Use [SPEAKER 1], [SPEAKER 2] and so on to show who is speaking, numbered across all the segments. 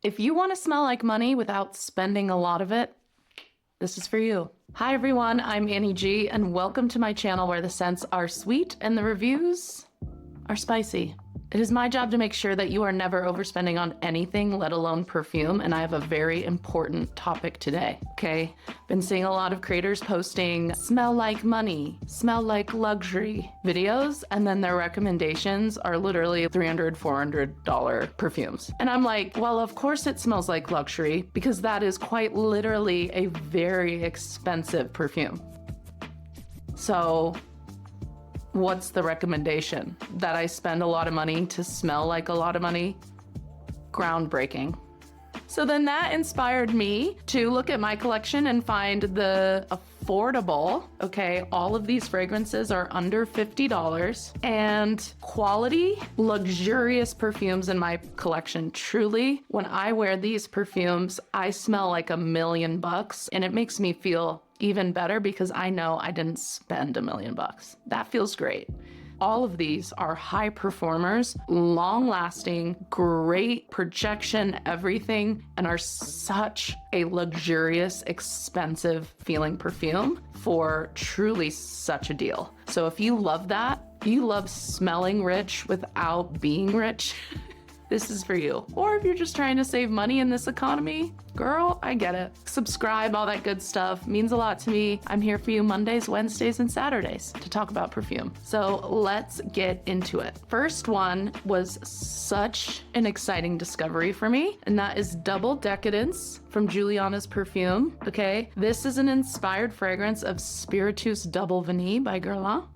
[SPEAKER 1] If you want to smell like money without spending a lot of it, this is for you. Hi everyone, I'm Annie G, and welcome to my channel where the scents are sweet and the reviews are spicy. It is my job to make sure that you are never overspending on anything, let alone perfume, and I have a very important topic today, okay? Been seeing a lot of creators posting smell like money, smell like luxury videos, and then their recommendations are literally $300, $400 perfumes. And I'm like, well, of course it smells like luxury because that is quite literally a very expensive perfume. So what's the recommendation? That I spend a lot of money to smell like a lot of money? Groundbreaking. So then that inspired me to look at my collection and find the affordable, okay, all of these fragrances are under $50, and quality, luxurious perfumes in my collection. Truly, when I wear these perfumes, I smell like $1 million, and it makes me feel even better because I know I didn't spend $1 million. That feels great. All of these are high performers, long-lasting, great projection, everything, and are such a luxurious, expensive feeling perfume for truly such a deal. So if you love that, you love smelling rich without being rich, this is for you. Or if you're just trying to save money in this economy, girl, I get it. Subscribe, all that good stuff means a lot to me. I'm here for you Mondays, Wednesdays, and Saturdays to talk about perfume. So let's get into it. First one was such an exciting discovery for me, and that is Double Decadence from Juliana's Perfume, okay? This is an inspired fragrance of Spiritus Double Vanille by Guerlain.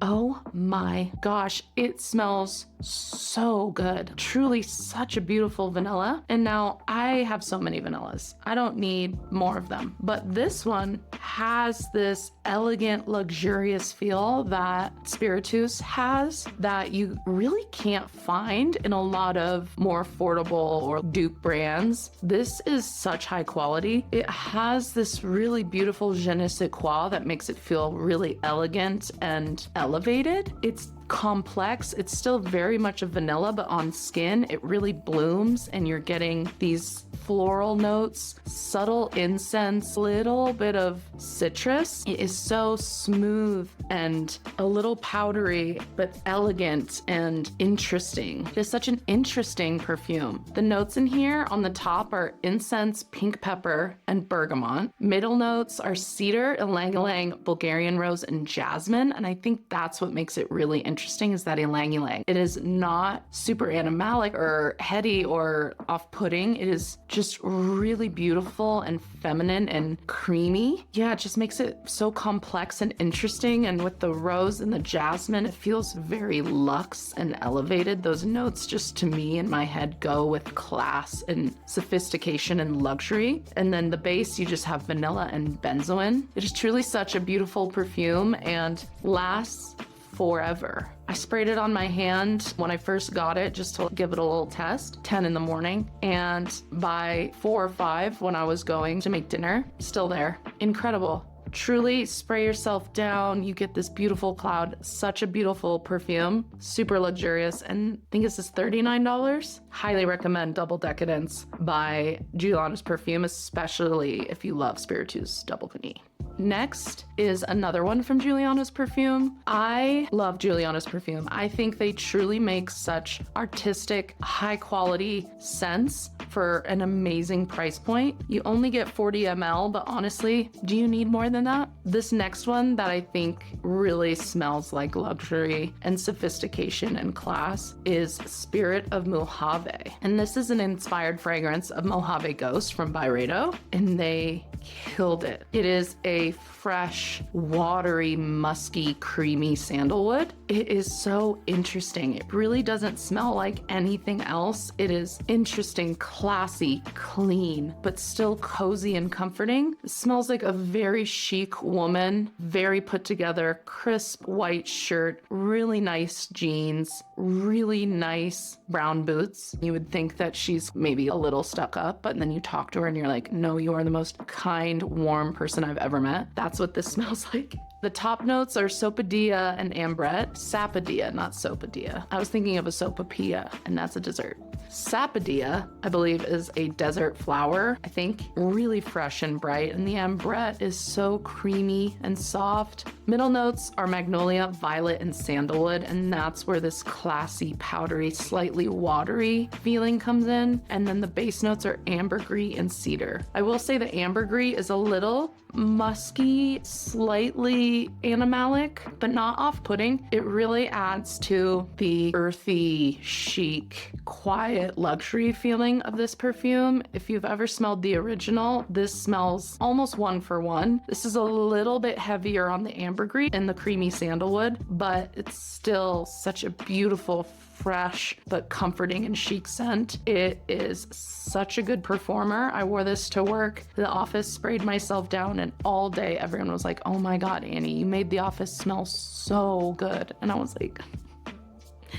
[SPEAKER 1] Oh my gosh, it smells so good. Truly such a beautiful vanilla. And now I have so many vanillas. I don't need more of them. But this one has this elegant, luxurious feel that Spiritus has that you really can't find in a lot of more affordable or dupe brands. This is such high quality. It has this really beautiful je ne sais quoi that makes it feel really elegant and elevated. It's complex. It's still very much a vanilla, but on skin, it really blooms and you're getting these floral notes, subtle incense, little bit of citrus. It is so smooth and a little powdery, but elegant and interesting. It is such an interesting perfume. The notes in here on the top are incense, pink pepper, and bergamot. Middle notes are cedar, ylang-ylang, Bulgarian rose, and jasmine. And I think that's what makes it really interesting is that ylang-ylang. It is not super animalic or heady or off-putting. It is just really beautiful and feminine and creamy. Yeah, it just makes it so complex and interesting. And with the rose and the jasmine, it feels very luxe and elevated. Those notes just to me in my head go with class and sophistication and luxury. And then the base, you just have vanilla and benzoin. It is truly such a beautiful perfume and lasts forever. I sprayed it on my hand when I first got it just to give it a little test, 10 in the morning. And by 4 or 5 when I was going to make dinner, still there. Incredible. Truly spray yourself down. You get this beautiful cloud. Such a beautiful perfume. Super luxurious. And I think this is $39. Highly recommend Double Decadence by Juliana's Perfume, especially if you love Spiritus Double Vanille. Next is another one from Juliana's Perfume. I love Juliana's Perfume. I think they truly make such artistic, high quality scents for an amazing price point. You only get 40 ml, but honestly, do you need more than that? This next one that I think really smells like luxury and sophistication and class is Spirit of Mojave. And this is an inspired fragrance of Mojave Ghost from Byredo, and they killed it. It is a fresh, watery, musky, creamy sandalwood. It is so interesting. It really doesn't smell like anything else. It is interesting, classy, clean, but still cozy and comforting. It smells like a very chic woman, very put together, crisp white shirt, really nice jeans, really nice brown boots. You would think that she's maybe a little stuck up, but then you talk to her and you're like, no, you are the most kind, warm person I've ever met. That's what this smells like. The top notes are Sopadilla and Ambrette. Sapadilla, not Sopadilla. I was thinking of a Sopapilla, and that's a dessert. Sapadilla, I believe, is a desert flower. I think really fresh and bright, and the Ambrette is so creamy and soft. Middle notes are Magnolia, Violet, and Sandalwood, and that's where this classy, powdery, slightly watery feeling comes in. And then the base notes are Ambergris and Cedar. I will say the Ambergris is a little musky, slightly animalic, but not off-putting. It really adds to the earthy, chic, quiet luxury feeling of this perfume. If you've ever smelled the original, this smells almost one for one. This is a little bit heavier on the ambergris and the creamy sandalwood, but it's still such a beautiful, fresh but comforting and chic scent. It is such a good performer. I wore this to work, the office, sprayed myself down, and all day everyone was like, oh my God, Annie, you made the office smell so good. And I was like,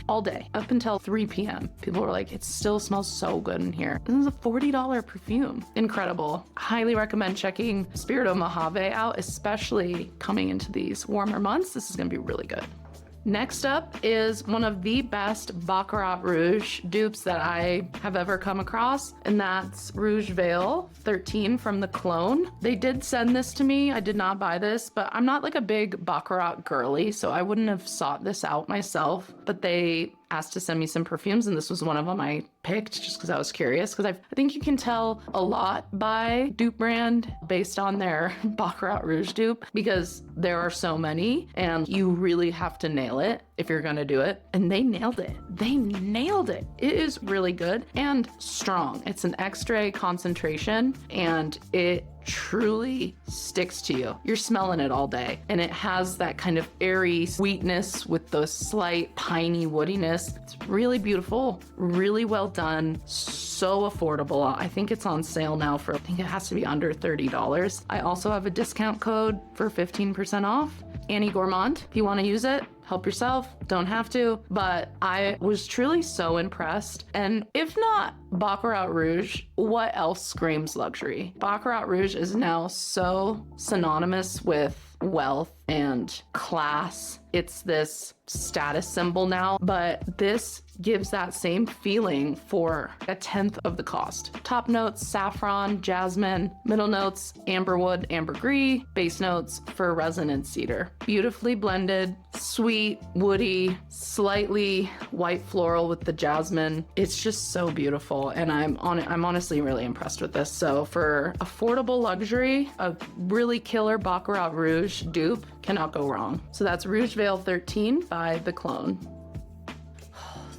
[SPEAKER 1] all day up until 3 p.m. people were like, it still smells so good in here. This is a $40 perfume. Incredible. Highly recommend checking Spirito Mojave out, especially coming into these warmer months. This is gonna be really good. Next up is one of the best Baccarat Rouge dupes that I have ever come across, and that's Rouge Veil 13 from the clone. They did send this to me. I did not buy this, but I'm not like a big Baccarat girly, so I wouldn't have sought this out myself, but they asked to send me some perfumes, and this was one of them I picked just because I was curious, because I think you can tell a lot by dupe brand based on their Baccarat Rouge dupe, because there are so many and you really have to nail it if you're gonna do it. And they nailed it. They nailed it. It is really good and strong. It's an extra concentration and it truly sticks to you. You're smelling it all day. And it has that kind of airy sweetness with the slight piney woodiness. It's really beautiful, really well done, so affordable. I think it's on sale now for, I think it has to be under $30. I also have a discount code for 15% off. Annie Gourmand, if you want to use it, help yourself, don't have to, but I was truly so impressed. And if not Baccarat Rouge, what else screams luxury? Baccarat Rouge is now so synonymous with wealth and class. It's this status symbol now, but this gives that same feeling for a tenth of the cost. Top notes, saffron, jasmine. Middle notes, amberwood, ambergris. Base notes, fir resin, and cedar. Beautifully blended, sweet, woody, slightly white floral with the jasmine. It's just so beautiful, and I'm honestly really impressed with this. So for affordable luxury, a really killer Baccarat Rouge dupe cannot go wrong. So that's Rouge Veil 13 by The Clone.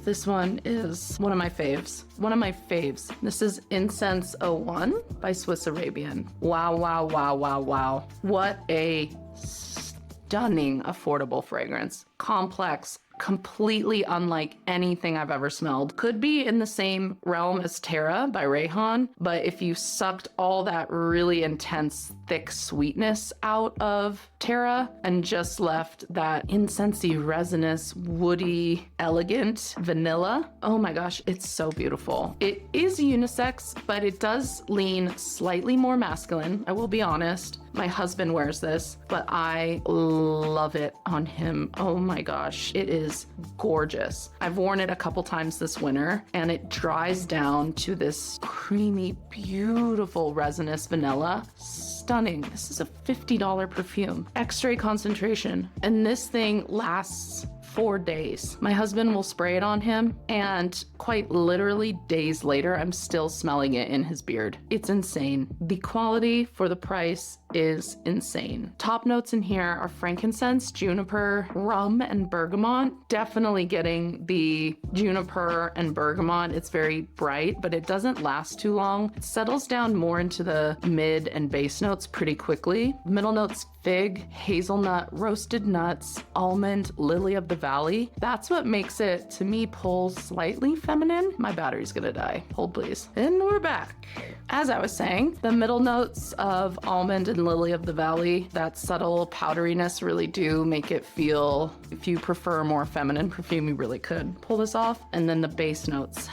[SPEAKER 1] This one is one of my faves. One of my faves. This is Incense 01 by Swiss Arabian. Wow, wow, wow, wow, wow. What a stunning, affordable fragrance. Complex, completely unlike anything I've ever smelled. Could be in the same realm as Terra by Rayhan, but if you sucked all that really intense, thick sweetness out of Terra and just left that incensey, resinous, woody, elegant vanilla, oh my gosh, it's so beautiful. It is unisex, but it does lean slightly more masculine, I will be honest. My husband wears this, but I love it on him. Oh my gosh, it is gorgeous. I've worn it a couple times this winter, and it dries down to this creamy, beautiful resinous vanilla. Stunning. This is a $50 perfume. X-ray concentration. And this thing lasts 4 days. My husband will spray it on him, and quite literally days later, I'm still smelling it in his beard. It's insane. The quality for the price is insane. Top notes in here are frankincense, juniper, rum, and bergamot. Definitely getting the juniper and bergamot. It's very bright, but it doesn't last too long. It settles down more into the mid and base notes pretty quickly. Middle notes, fig, hazelnut, roasted nuts, almond, lily of the valley. That's what makes it, to me, pull slightly feminine. My battery's gonna die. Hold please. And we're back. As I was saying, the middle notes of almond and lily of the valley, that subtle powderiness really do make it feel, if you prefer a more feminine perfume, you really could pull this off. And then the base notes,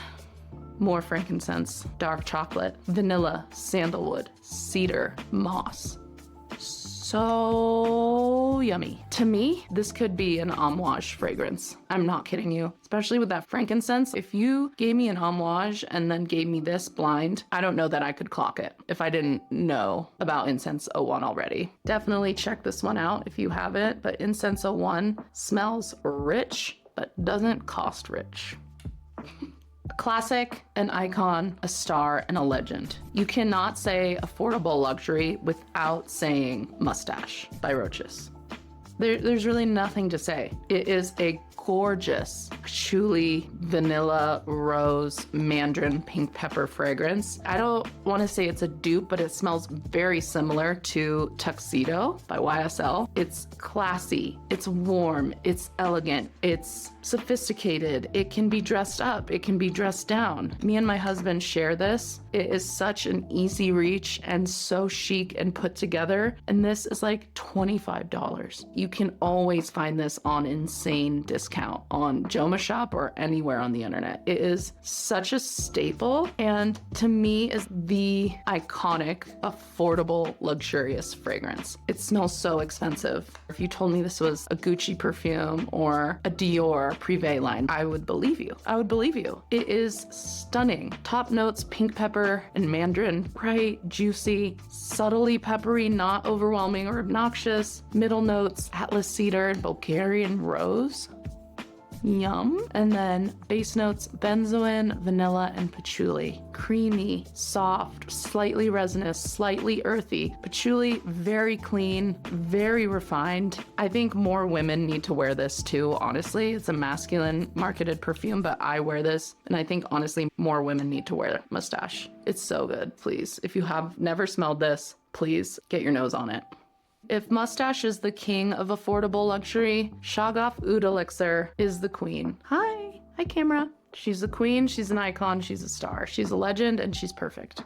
[SPEAKER 1] more frankincense, dark chocolate, vanilla, sandalwood, cedar, moss. so yummy. To me, this could be an homage fragrance. I'm not kidding you, especially with that frankincense. If you gave me an homage and then gave me this blind, I don't know that I could clock it if I didn't know about Incense 01 already. Definitely check this one out if you have it, but Incense 01 smells rich, but doesn't cost rich. A classic, an icon, a star, and a legend. You cannot say affordable luxury without saying Moustache by Rochas. There's really nothing to say. It is a gorgeous patchouli, vanilla, rose, mandarin, pink pepper fragrance. I don't want to say it's a dupe, but it smells very similar to Tuxedo by YSL. It's classy, it's warm, it's elegant, it's sophisticated. It can be dressed up, it can be dressed down. Me and my husband share this. It is such an easy reach and so chic and put together. And this is like $25. You can always find this on insane discount on Joma Shop or anywhere on the internet. It is such a staple and to me is the iconic, affordable, luxurious fragrance. It smells so expensive. If you told me this was a Gucci perfume or a Dior Privé line, I would believe you. I would believe you. It is stunning. Top notes, pink pepper and mandarin, bright, juicy, subtly peppery, not overwhelming or obnoxious. Middle notes, Atlas cedar and Bulgarian rose. Yum. And then base notes, benzoin, vanilla, and patchouli. Creamy, soft, slightly resinous, slightly earthy. Patchouli, very clean, very refined. I think more women need to wear this too, honestly. It's a masculine marketed perfume, but I wear this, and I think honestly more women need to wear Moustache. It's so good. Please, if you have never smelled this, please get your nose on it. If Moustache is the king of affordable luxury, Shaghaf Oud Elixir is the queen. Hi camera. She's the queen, she's an icon, she's a star, she's a legend, and she's perfect.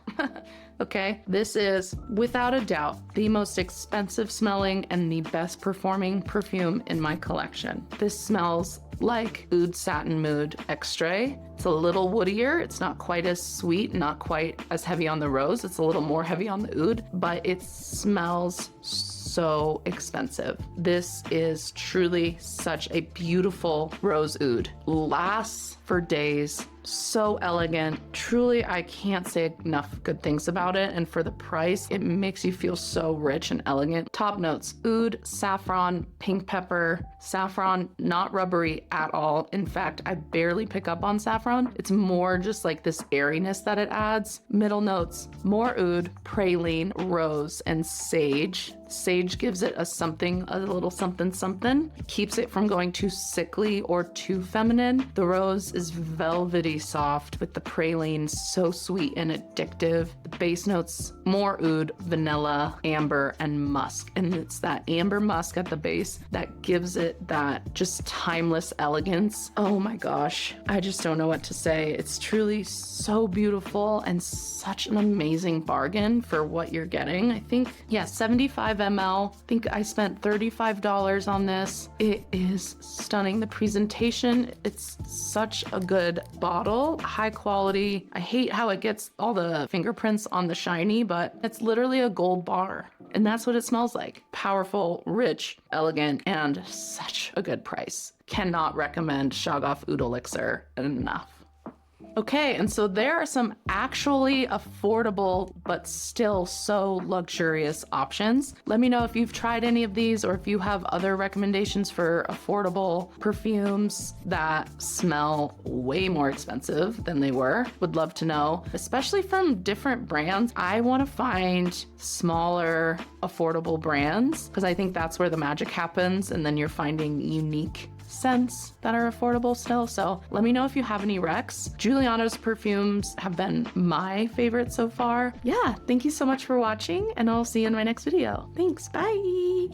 [SPEAKER 1] Okay, this is without a doubt the most expensive smelling and the best performing perfume in my collection. This smells like Oud Satin Mood Extrait. It's a little woodier. It's not quite as sweet, not quite as heavy on the rose. It's a little more heavy on the oud, but it smells so expensive. This is truly such a beautiful rose oud. Lasts for days. So elegant. Truly, I can't say enough good things about it. And for the price, it makes you feel so rich and elegant. Top notes, oud, saffron, pink pepper. Saffron, not rubbery at all. In fact, I barely pick up on saffron. It's more just like this airiness that it adds. Middle notes, more oud, praline, rose, and sage. Sage gives it a something, a little something something. Keeps it from going too sickly or too feminine. The rose is velvety soft with the praline so sweet and addictive. The base notes, more oud, vanilla, amber, and musk. And it's that amber musk at the base that gives it that just timeless elegance. Oh my gosh, I just don't know what to say. It's truly so beautiful and such an amazing bargain for what you're getting. I think, yeah, 75 ml. I think I spent $35 on this. It is stunning. The presentation, it's such a good bottle, high quality. I hate how it gets all the fingerprints on the shiny, but it's literally a gold bar. And that's what it smells like. Powerful, rich, elegant, and such a good price. Cannot recommend Shaghaf Oud Elixir enough. Okay, and so there are some actually affordable but still so luxurious options. Let me know if you've tried any of these or if you have other recommendations for affordable perfumes that smell way more expensive than they were. Would love to know, especially from different brands. I want to find smaller, affordable brands because I think that's where the magic happens, and then you're finding unique scents that are affordable still. So let me know if you have any recs. Giuliano's perfumes have been my favorite so far. Yeah, thank you so much for watching, and I'll see you in my next video. Thanks, bye.